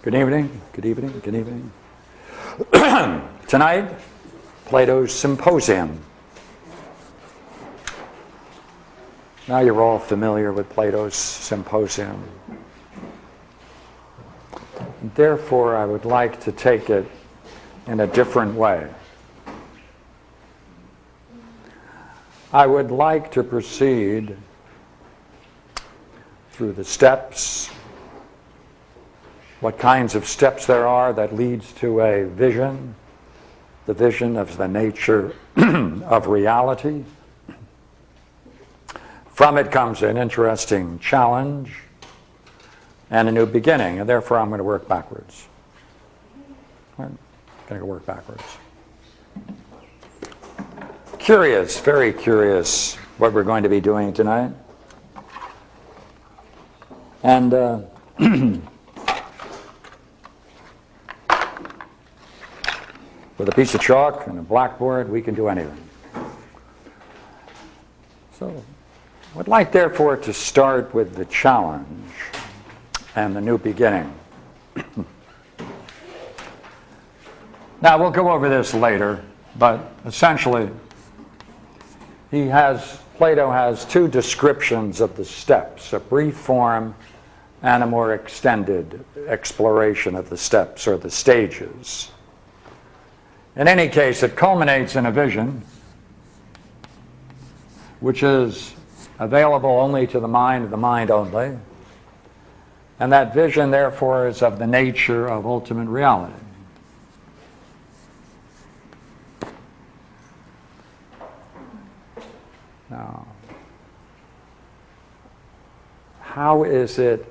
Good evening, good evening, good evening. Tonight, Plato's Symposium. Now you're all familiar with Plato's Symposium. Therefore, I would like to take it in a different way. I would like to proceed through the steps, what kinds of steps there are that leads to a vision, the vision of the nature of reality. From it comes an interesting challenge and a new beginning, and therefore I'm going to work backwards. I'm going to work backwards. Curious, very curious what we're going to be doing tonight. And with a piece of chalk and a blackboard, we can do anything. So, I would like, therefore, to start with the challenge and the new beginning. Now, we'll go over this later, but essentially, Plato has two descriptions of the steps, a brief form and a more extended exploration of the steps or the stages. In any case, it culminates in a vision which is available only to the mind only. And that vision, therefore, is of the nature of ultimate reality. Now, how is it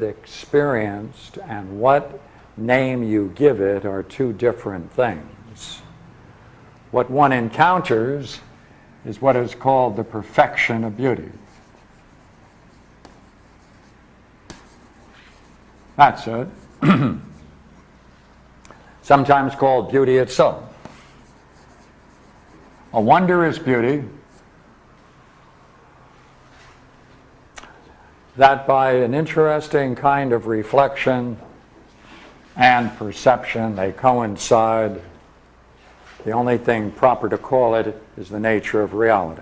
experienced, and what name you give it are two different things. What one encounters is what is called the perfection of beauty. That's it. Sometimes called beauty itself. A wondrous beauty that by an interesting kind of reflection and perception, they coincide. The only thing proper to call it is the nature of reality.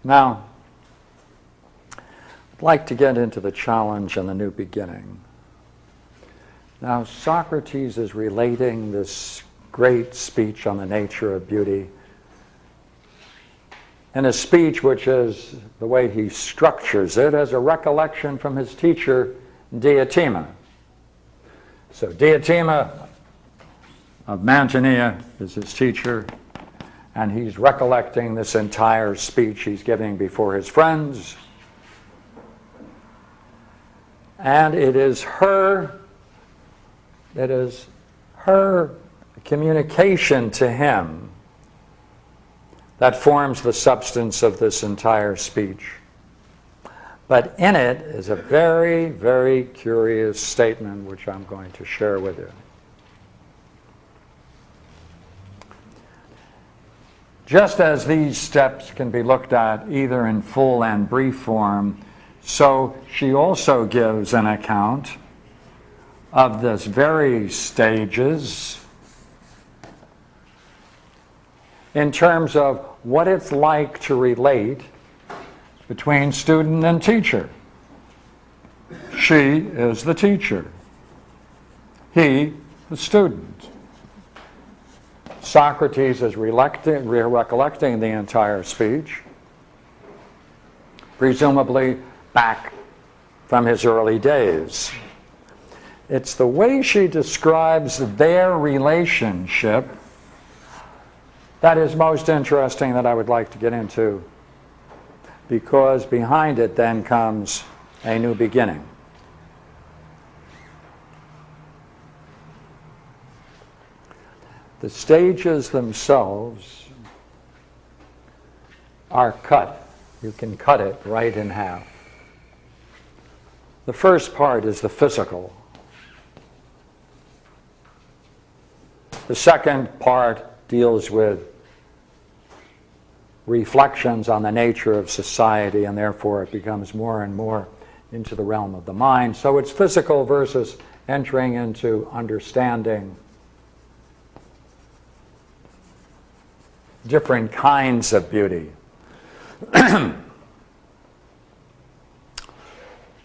Now, I'd like to get into the challenge and the new beginning. Now, Socrates is relating this great speech on the nature of beauty in a speech which is, the way he structures it, as a recollection from his teacher, Diotima. So Diotima of Mantinea is his teacher, and he's recollecting this entire speech he's giving before his friends. And it is her communication to him that forms the substance of this entire speech. But in it is a very, very curious statement which I'm going to share with you. Just as these steps can be looked at either in full and brief form, so she also gives an account of this very stages in terms of what it's like to relate between student and teacher. She is the teacher. He, the student. Socrates is recollecting the entire speech, presumably back from his early days. It's the way she describes their relationship that is most interesting, that I would like to get into, because behind it then comes a new beginning. The stages themselves are cut. You can cut it right in half. The first part is the physical. The second part deals with reflections on the nature of society, and therefore it becomes more and more into the realm of the mind. So it's physical versus entering into understanding different kinds of beauty.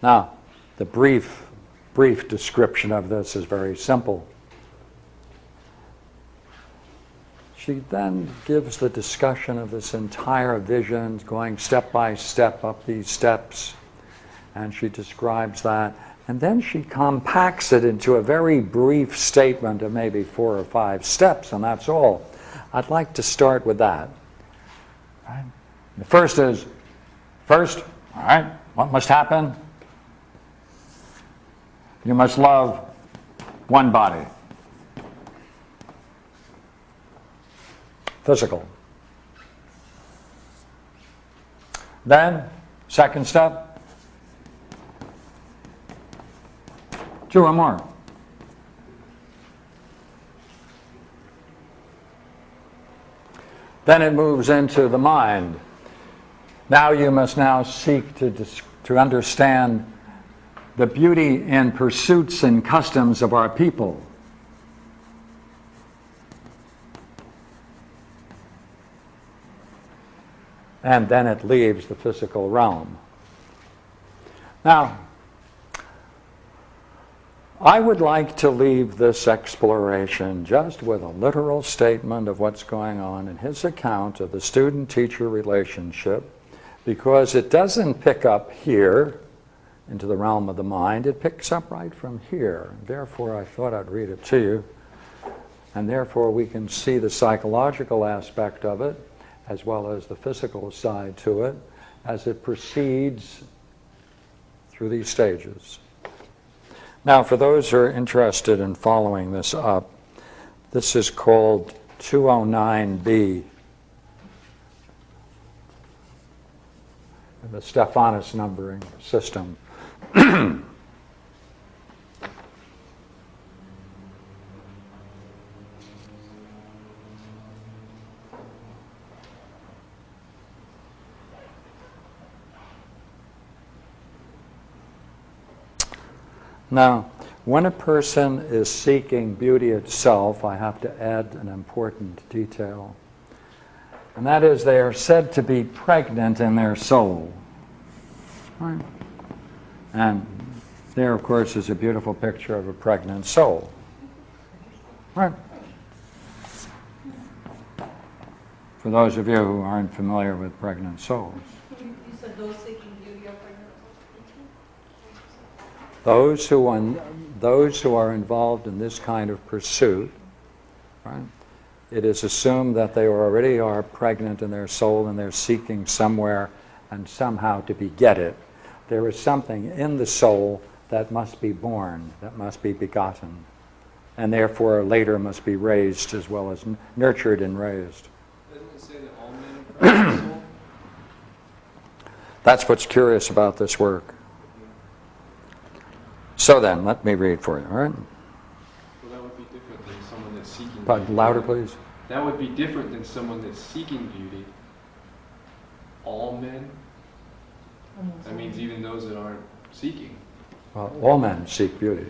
Now, the brief description of this is very simple. She then gives the discussion of this entire vision, going step by step up these steps, and she describes that. And then she compacts it into a very brief statement of maybe 4 or 5 steps, and that's all. I'd like to start with that. Right? The first is, all right, what must happen? You must love one body. Physical. Then, second step, 2 or more. Then it moves into the mind. Now you must now seek to understand the beauty in pursuits and customs of our people. And then it leaves the physical realm. Now, I would like to leave this exploration just with a literal statement of what's going on in his account of the student-teacher relationship, because it doesn't pick up here into the realm of the mind. It picks up right from here. Therefore, I thought I'd read it to you. And therefore, we can see the psychological aspect of it, as well as the physical side to it, as it proceeds through these stages. Now, for those who are interested in following this up, this is called 209B, the Stephanus numbering system. Now, when a person is seeking beauty itself, I have to add an important detail. And that is, they are said to be pregnant in their soul. Right? And there, of course, is a beautiful picture of a pregnant soul. Right? For those of you who aren't familiar with pregnant souls. You said those seeking beauty are pregnant. Those who are involved in this kind of pursuit, right? It is assumed that they already are pregnant in their soul and they're seeking somewhere and somehow to beget it. There is something in the soul that must be born, that must be begotten, and therefore later must be raised as well as nurtured and raised. Doesn't it say that all men are pregnant in the soul? That's what's curious about this work. So then, let me read for you, all right? Well, that would be different than someone that's seeking But beauty. louder, please. That would be different than someone that's seeking beauty. All men? That means even those that aren't seeking. Well, all men seek beauty.